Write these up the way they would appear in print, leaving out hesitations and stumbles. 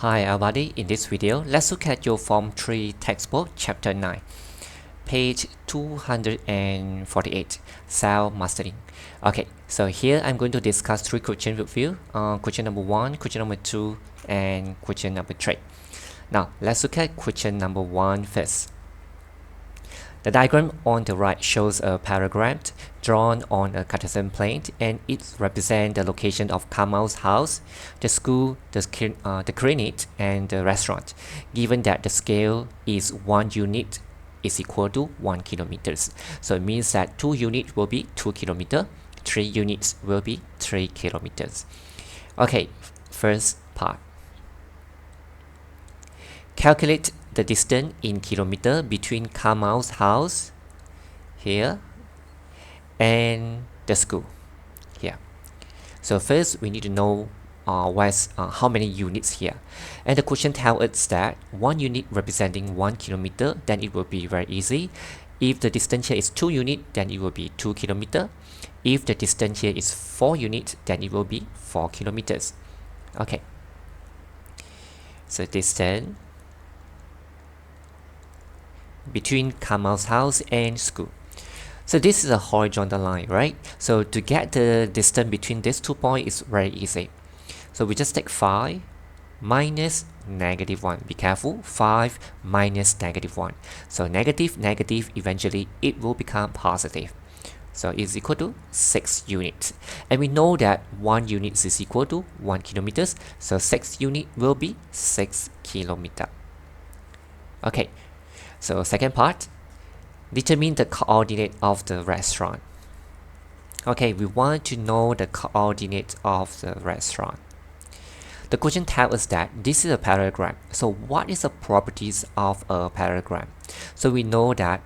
Hi everybody, in this video, let's look at your Form 3 textbook, Chapter 9, page 248, Sound Mastering. Okay, so here I'm going to discuss three questions with you. Question number 1, question number 2, and question number 3. Now, let's look at question number 1 first. The diagram on the right shows a paragraph drawn on a Cartesian plane, and it represents the location of Kamal's house, the school, the clinic, and the restaurant. Given that the scale is 1 unit is equal to 1 kilometers, so it means that 2 units will be 2 kilometers, 3 units will be 3 kilometers. Okay, first part. Calculate the distance in kilometer between Kamal's house here and the school here. So first we need to know how many units here, and the question tells us that 1 unit representing 1 kilometer, then it will be very easy. If the distance here is 2 units, then it will be 2 kilometers. If the distance here is 4 units, then it will be 4 kilometers. Okay, so distance between Kamal's house and school. So this is a horizontal line, right? So to get the distance between these 2 points is very easy. So we just take 5 minus negative 1. Be careful, 5 minus negative 1. So negative, eventually it will become positive. So it's equal to 6 units. And we know that 1 unit is equal to 1 kilometers. So 6 units will be 6 kilometers. Okay. So second part, determine the coordinate of the restaurant. Okay, we want to know the coordinate of the restaurant. The question tells us that this is a paragraph. So what is the properties of a paragraph? So we know that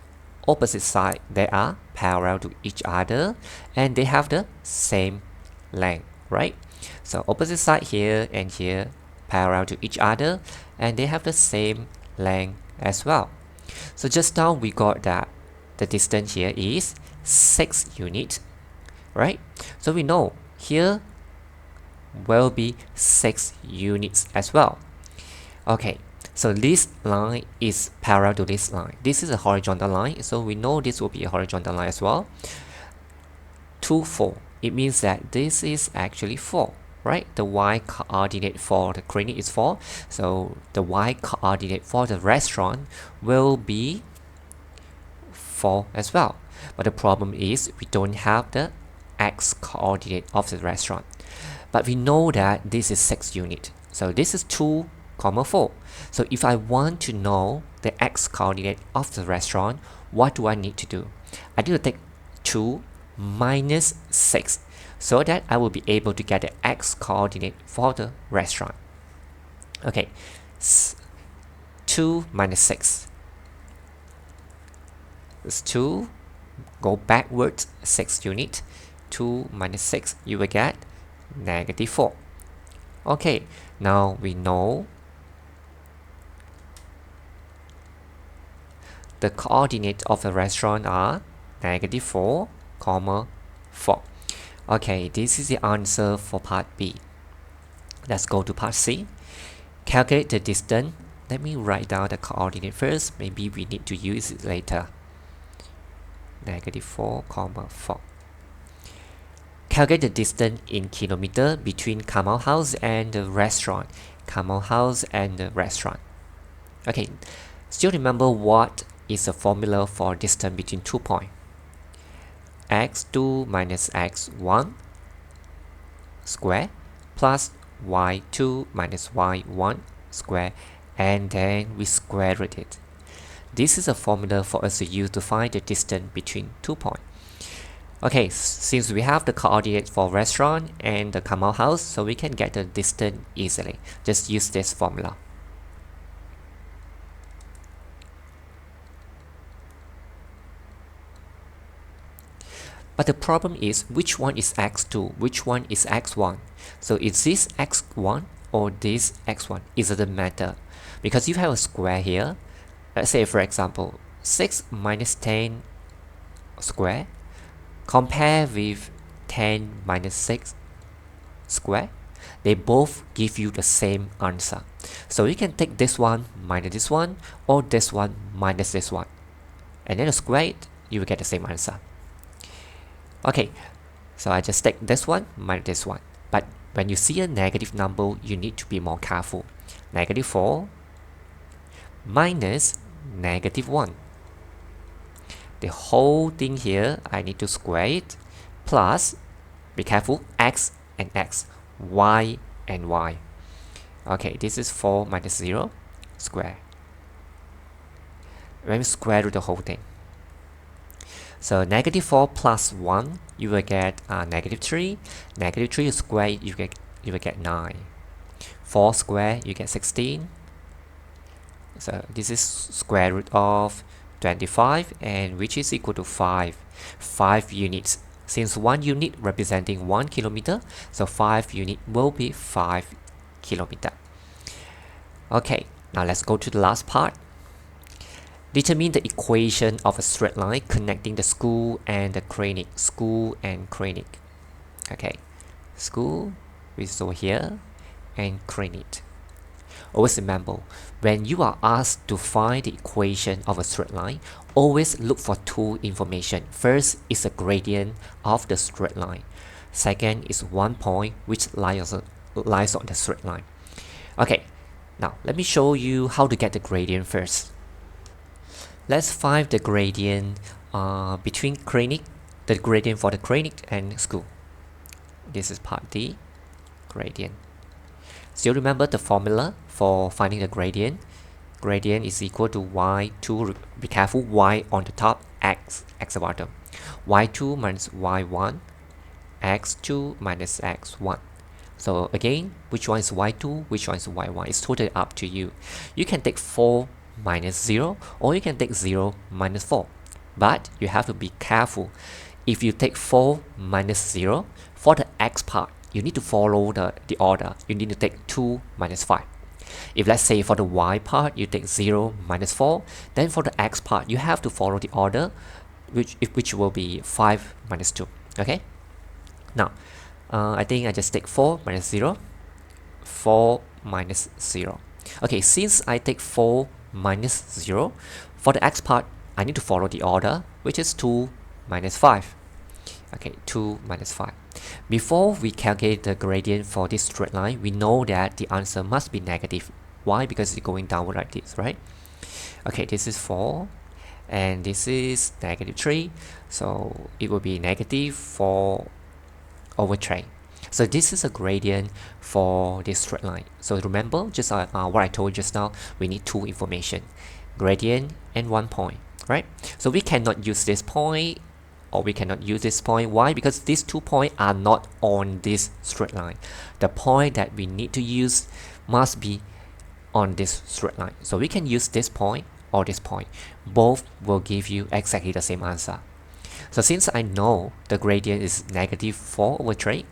opposite sides, they are parallel to each other and they have the same length, right? So opposite side here and here parallel to each other and they have the same length as well. So just now we got that the distance here is 6 units, right? So we know here will be 6 units as well. Okay, so this line is parallel to this line. This is a horizontal line, so we know this will be a horizontal line as well. 2, 4. It means that this is actually 4. Right, the y coordinate for the clinic is 4, so the y coordinate for the restaurant will be 4 as well. But the problem is we don't have the x coordinate of the restaurant. But we know that this is 6 units, so this is 2, 4. So if I want to know the x coordinate of the restaurant, what do I need to do? I need to take 2 minus 6. So that I will be able to get the x coordinate for the restaurant. Okay, 2 minus 6. It's 2, go backwards 6 units. 2 minus 6, you will get negative 4. Okay, now we know the coordinate of the restaurant are negative 4, 4. Okay, this is the answer for part B. Let's go to part C. Calculate the distance. Let me write down the coordinate first. Maybe we need to use it later. Negative 4, 4. Calculate the distance in kilometer between Kamal house and the restaurant. Kamal house and the restaurant. Okay, still remember what is the formula for distance between 2 points? x2 minus x1 square plus y2 minus y1 square, and then we square it. This is a formula for us to use to find the distance between 2 points. Okay, since we have the coordinate for restaurant and the Kamal house, so we can get the distance easily. Just use this formula. But the problem is which one is x2, which one is x1. So is this x1 or this x1? It doesn't matter, because you have a square here. Let's say for example 6 minus 10 square compare with 10 minus 6 square. they both give you the same answer. So you can take this one minus this one, or this one minus this one, and then square it, you will get the same answer. Okay, so I just take this one minus this one. But when you see a negative number, you need to be more careful. Negative 4 minus negative 1. The whole thing here, I need to square it, plus, be careful, x and x, y and y. Okay, this is 4 minus 0, square. Let me square root the whole thing. So negative 4 plus 1, you will get negative 3. Negative 3 squared, you will get 9. 4 squared, you get 16. So this is square root of 25, and which is equal to 5. 5 units. Since 1 unit representing 1 kilometer, so 5 unit will be 5 kilometer. Okay, now let's go to the last part. Determine the equation of a straight line connecting the school and the clinic. School and clinic. Okay, school is over here, and clinic. Always remember, when you are asked to find the equation of a straight line, always look for two information. First is the gradient of the straight line. Second is one point which lies on the straight line. Okay, now let me show you how to get the gradient first. Let's find the gradient between clinic, the gradient for the clinic and school. This is part D, gradient. Still remember the formula for finding the gradient. Gradient is equal to y2, be careful, y on the top, x at the bottom. y2 minus y1, x2 minus x1. So again, which one is y2, which one is y1? It's totally up to you. You can take 4 minus 0, or you can take 0 minus 4. But you have to be careful. If you take 4 minus 0, for the x part, you need to follow the order. You need to take 2 minus 5. If let's say for the y part, you take 0 minus 4, then for the x part, you have to follow the order, which will be 5 minus 2. Okay? Now, I think I just take 4 minus 0, 4 minus 0. Okay, since I take 4 minus 0, for the x part, I need to follow the order, which is 2 minus 5. Okay, 2 minus 5. Before we calculate the gradient for this straight line, we know that the answer must be negative. Why? Because it's going downward like this, right? Okay, this is 4, and this is negative 3. So it will be negative 4 over 3. So this is a gradient for this straight line. So remember, just what I told you just now, we need two information, gradient and one point, right? So we cannot use this point, or we cannot use this point. Why? Because these 2 points are not on this straight line. The point that we need to use must be on this straight line. So we can use this point or this point. Both will give you exactly the same answer. So since I know the gradient is negative 4 over 3,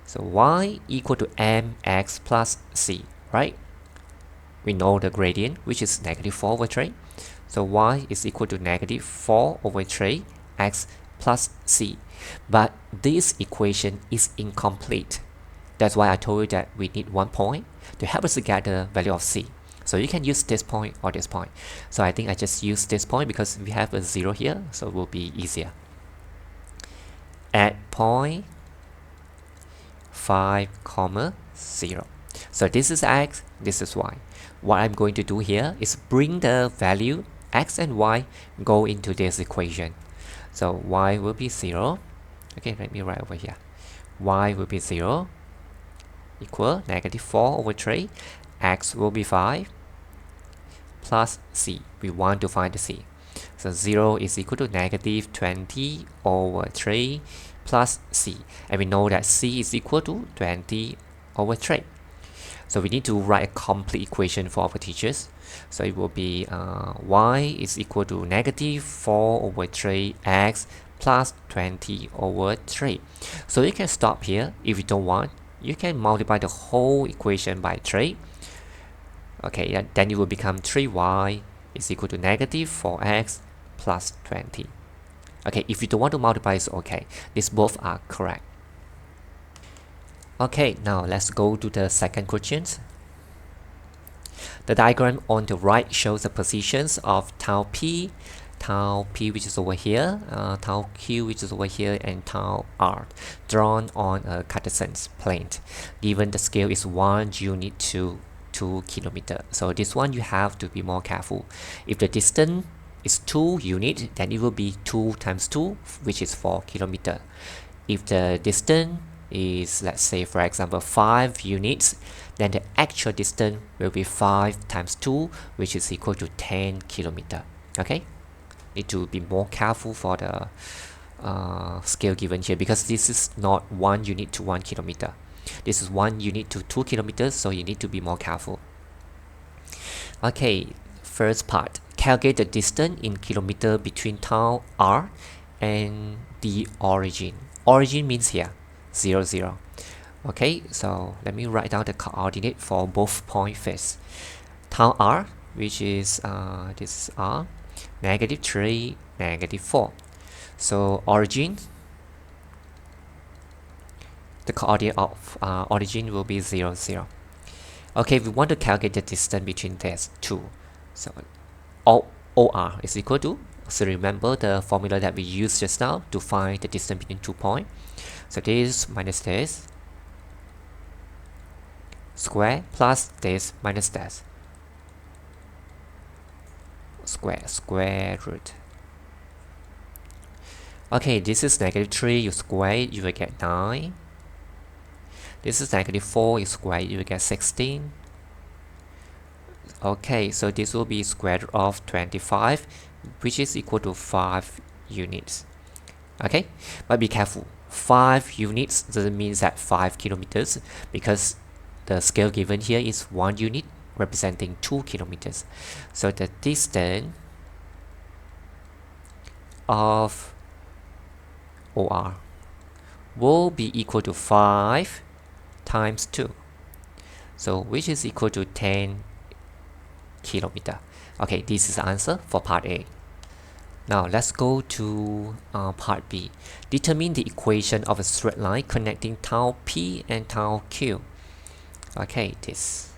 so y equal to mx plus c, right? We know the gradient, which is negative 4 over 3. So y is equal to negative 4 over 3 x plus c. But this equation is incomplete. That's why I told you that we need one point to help us to get the value of c. So you can use this point or this point. So I think I just use this point because we have a 0 here, so it will be easier. At point 5, 0. So this is x, this is y. What I'm going to do here is bring the value x and y go into this equation. So y will be 0. Okay, let me write over here. Y will be 0 equal negative 4 over 3. X will be 5 plus c. We want to find the c. So 0 is equal to negative 20 over 3 plus c. And we know that c is equal to 20 over 3. So we need to write a complete equation for our teachers. So it will be y is equal to negative 4 over 3 x plus 20 over 3. So you can stop here. If you don't want, you can multiply the whole equation by 3. Okay, then it will become 3y is equal to negative 4x plus 20. Okay, if you don't want to multiply, it's okay. These both are correct. Okay, now let's go to the second question. The diagram on the right shows the positions of tau p which is over here, tau q which is over here, and tau r drawn on a Cartesian plane. Given the scale is 1 unit to 2 kilometer. So this one you have to be more careful. If the distance is 2 unit, then it will be 2 times 2, which is 4 kilometer. If the distance is, let's say for example 5 units, then the actual distance will be 5 times 2, which is equal to 10 kilometer. Okay, need to be more careful for the scale given here, because this is not 1 unit to 1 kilometer. This is 1 unit to 2 kilometers, so you need to be more careful. Okay, first part, calculate the distance in kilometer between tau r and the origin. Origin means here 0 0. Okay, so let me write down the coordinate for both point first. Tau r, which is this r, -3, -4. So origin, the coordinate of origin will be 0 0. Okay, we want to calculate the distance between these two. So OR is equal to, so remember the formula that we used just now to find the distance between 2 points. So this minus this square plus this minus this square root. Okay, this is -3, you square it, you will get 9. This is -4, you square it, you will get 16. Okay, so this will be square root of 25, which is equal to 5 units. Okay, but be careful, 5 units doesn't mean that 5 kilometers, because the scale given here is 1 unit representing 2 kilometers. So the distance of OR will be equal to 5 times 2, so which is equal to 10 kilometer. Okay, this is the answer for part A. Now let's go to part B. Determine the equation of a straight line connecting tau p and tau q. Okay, this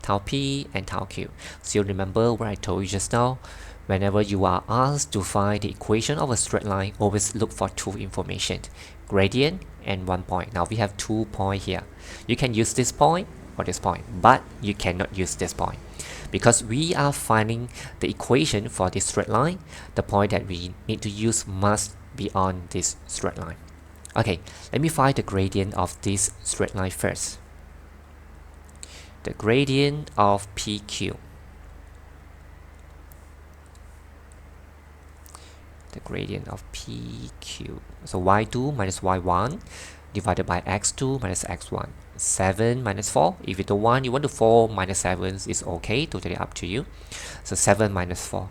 tau p and tau q. So you remember what I told you just now. Whenever you are asked to find the equation of a straight line, always look for two information, gradient and 1 point. Now we have 2 points here. You can use this point or this point, but you cannot use this point, because we are finding the equation for this straight line. The point that we need to use must be on this straight line. Okay, let me find the gradient of this straight line first. The gradient of PQ. The gradient of PQ. So y2 minus y1 divided by x2 minus x1. 7 minus 4. If you don't want, you want to 4 minus 7 is okay, totally up to you. So 7 minus 4.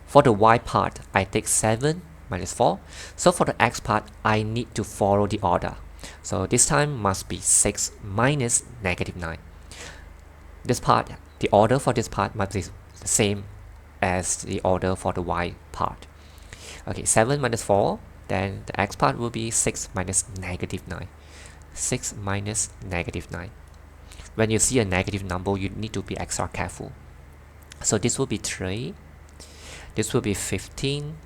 For the y part, I take 7 minus 4. So for the x part, I need to follow the order. So this time must be 6 minus -9. This part, the order for this part must be the same as the order for the y part. Okay, 7 minus 4, then the x part will be 6 minus -9. 6 minus -9. When you see a negative number, you need to be extra careful. So this will be 3. This will be 15,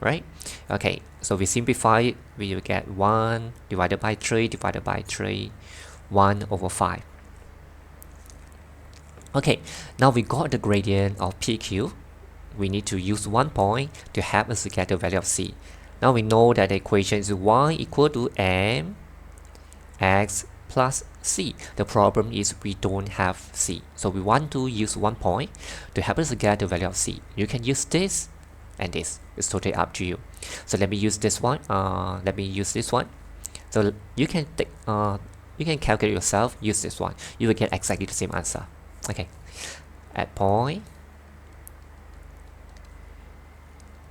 right? Okay, so we simplify it, we will get 1 divided by 3 divided by 3, 1 over 5. Okay, now we got the gradient of PQ. We need to use 1 point to help us to get the value of C. Now we know that the equation is y equal to m x plus C. The problem is we don't have C. So we want to use 1 point to help us to get the value of C. You can use this and this. It's totally up to you. So let me use this one. So you can take you can calculate yourself, use this one. You will get exactly the same answer. Okay. At point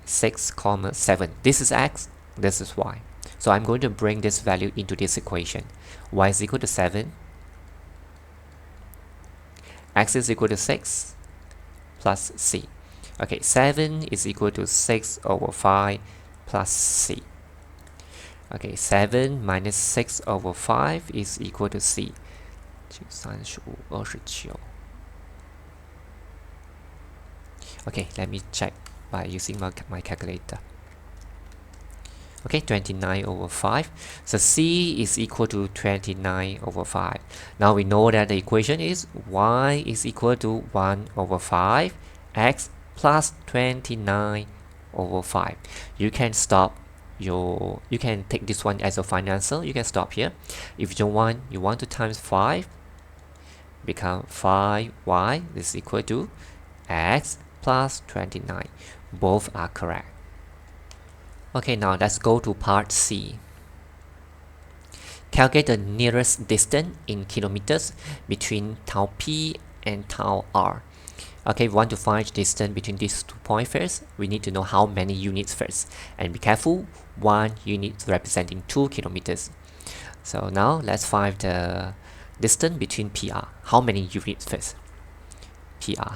6, 7. This is x, this is y. So I'm going to bring this value into this equation. Y is equal to 7. X is equal to 6 plus C. Okay, 7 is equal to 6 over 5 plus C. Okay, 7 minus 6 over 5 is equal to C. 35, 29. Okay, let me check by using my calculator. Okay, 29 over 5. So C is equal to 29 over 5. Now we know that the equation is y is equal to 1 over 5 x plus 29 over 5. You can stop you can take this one as a final answer. You can stop here. If you want to times 5, become 5y is equal to x plus 29. Both are correct. Okay, now let's go to part C. Calculate the nearest distance in kilometers between tau P and tau R. Okay, we want to find the distance between these 2 points first. We need to know how many units first. And be careful, 1 unit representing 2 kilometers. So now let's find the distance between PR. How many units first? PR.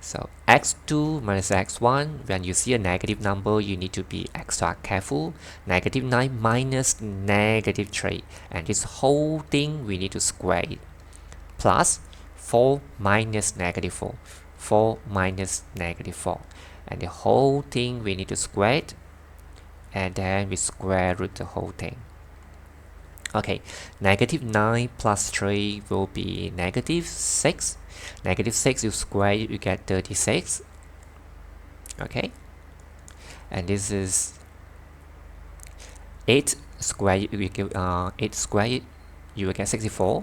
So x2 minus x1, when you see a negative number, you need to be extra careful. Negative 9 minus negative 3. And this whole thing we need to square it. Plus 4 minus negative 4. 4 minus negative 4. And the whole thing we need to square it. And then we square root the whole thing. Okay, negative 9 plus 3 will be negative 6. Negative 6 you square it, you get 36. Okay, and this is 8 square it, you get 8 square it, you will get 64.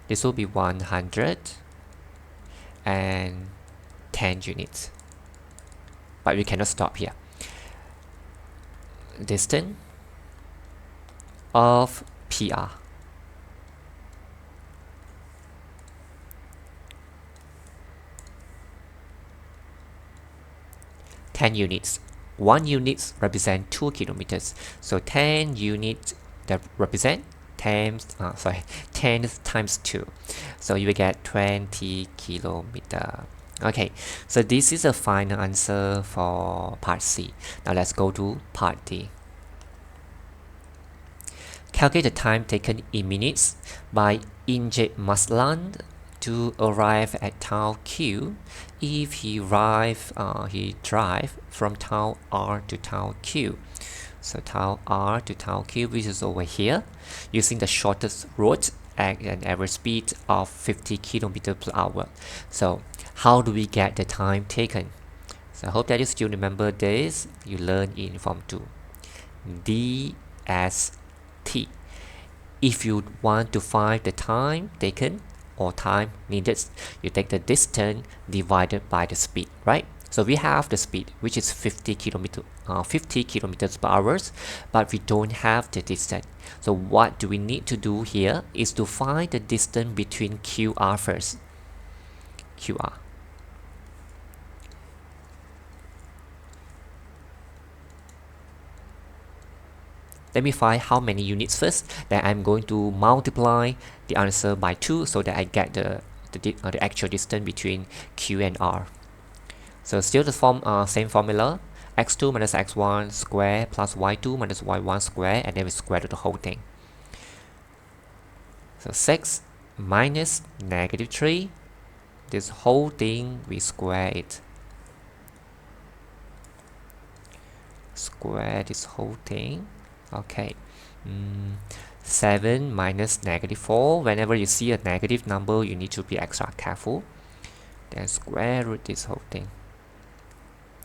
This will be 110 units. But we cannot stop here. Distance of PR. Ten units. 1 unit represent 2 kilometers. So 10 units that represent 10 times 2. So you will get 20 kilometer. Okay, so this is the final answer for part C. Now let's go to part D. Calculate the time taken in minutes by Injit Maslan to arrive at tau Q if he drive from tau R to tau Q. So tau R to tau Q, which is over here, using the shortest route at an average speed of 50 km per hour. So how do we get the time taken? So I hope that you still remember this. You learned in Form 2. DST. If you want to find the time taken or time needed, you take the distance divided by the speed, right? So we have the speed, which is 50 kilometers per hour, but we don't have the distance. So what do we need to do here is to find the distance between QR first. QR. Let me find how many units first. Then I'm going to multiply the answer by 2 so that I get the actual distance between Q and R. So still the same formula. X2 minus x1 square plus y2 minus y1 square, and then we square the whole thing. So 6 minus negative 3. This whole thing we square it. Square this whole thing. Okay, 7 minus negative 4. Whenever you see a negative number, you need to be extra careful. Then square root this whole thing.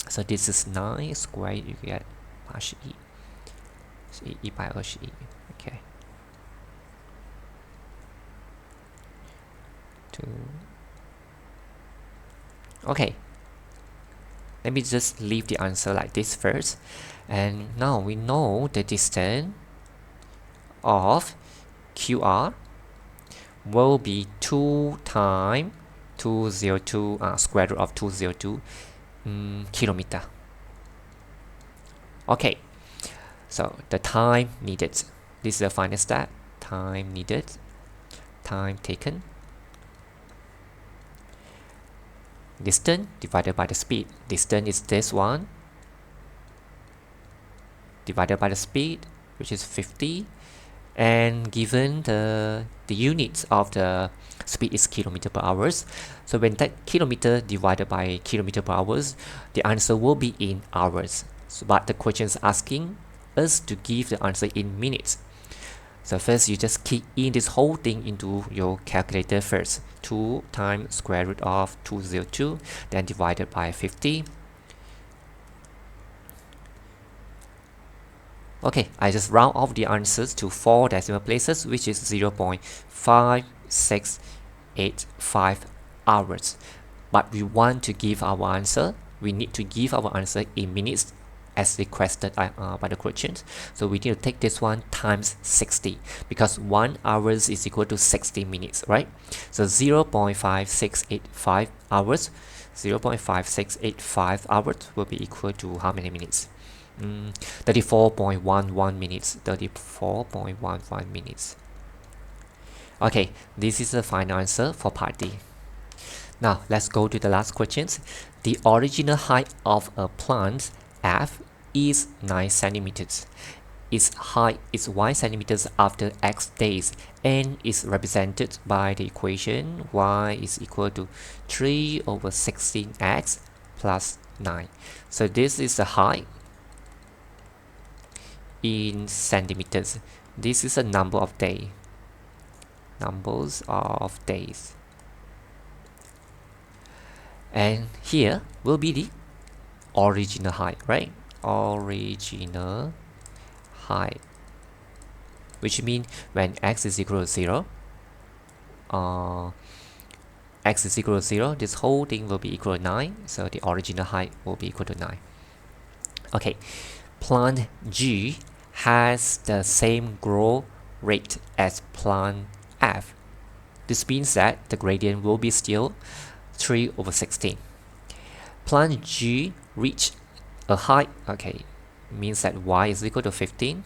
So this is 9 square, you get 81. 121. Okay. 2. Okay. Let me just leave the answer like this first. And now we know the distance of QR will be 2 times 202 square root of 202 kilometer. Okay, so the time needed. This is the final step. Time needed. Time taken. Distance divided by the speed. Distance is this one. divided by the speed, which is 50, and given the units of the speed is kilometer per hours. So when that kilometer divided by kilometer per hours, the answer will be in hours. So, but the question is asking us to give the answer in minutes. So first you just key in this whole thing into your calculator first. 2 times square root of 202, then divided by 50. Okay, I just round off the answers to 4 decimal places, which is 0.5685 hours. But we want to give our answer, we need to give our answer in minutes as requested by the questions. So we need to take this one times 60 because 1 hour is equal to 60 minutes, right? So 0.5685 hours, 0.5685 hours will be equal to how many minutes? 34.11 minutes. 34.11 minutes. Okay, this is the final answer for part D. Now let's go to the last questions. The original height of a plant F is 9 centimeters. Its height is y centimeters after x days and is represented by the equation y is equal to 3 over 16x plus 9. So this is the height in centimeters. This is a number of days. Numbers of days. And here will be the original height, right? Original height, which means when x is equal to 0, x is equal to 0, this whole thing will be equal to 9, so the original height will be equal to 9. Okay, plant G has the same growth rate as plant F. This means that the gradient will be still 3 over 16. Plant G reach a height, okay, means that y is equal to 15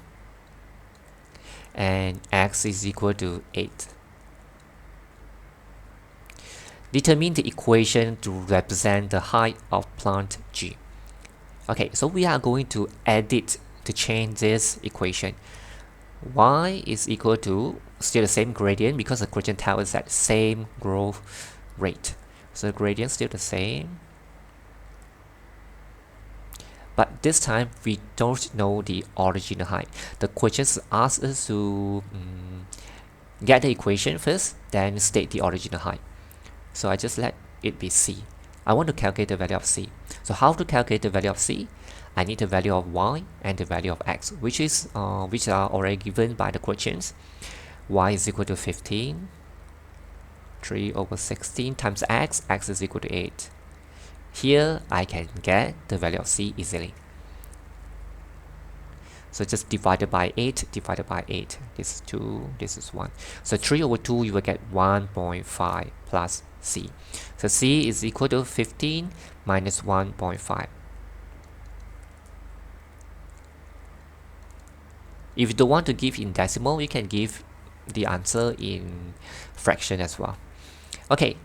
and x is equal to 8. Determine the equation to represent the height of plant G. Okay, so we are going to edit to change this equation. Y is equal to still the same gradient because the question tells us that same growth rate. So the gradient still the same. But this time we don't know the original height. The question asks us to get the equation first, then state the original height. So I just let it be C. I want to calculate the value of C. So how to calculate the value of C? I need the value of y and the value of x, which are already given by the questions. Y is equal to 15, 3 over 16 times x, x is equal to 8. Here I can get the value of C easily. So just divided by 8, divided by 8. This is 2, this is 1. So 3 over 2, you will get 1.5 plus C. So C is equal to 15 minus 1.5. If you don't want to give in decimal, you can give the answer in fraction as well. Okay,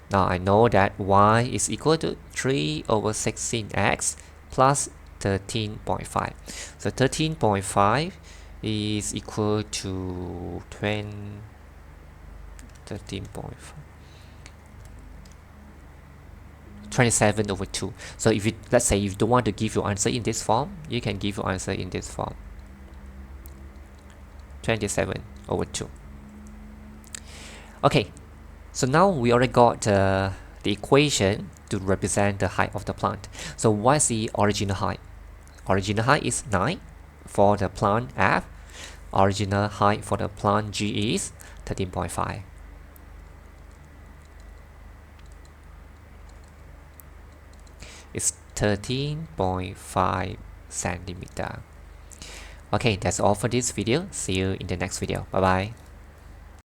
now I know that y is equal to 3 over 16x plus 13.5. So 13.5 is equal to 13.5. 27 over 2. So if you, let's say, if you don't want to give your answer in this form, you can give your answer in this form. 27 over 2. Okay, so now we already got the equation to represent the height of the plant. So what is the original height? Original height is 9 for the plant F. Original height for the plant G is 13.5. It's 13.5 centimeter. Okay, that's all for this video. See you in the next video. Bye bye.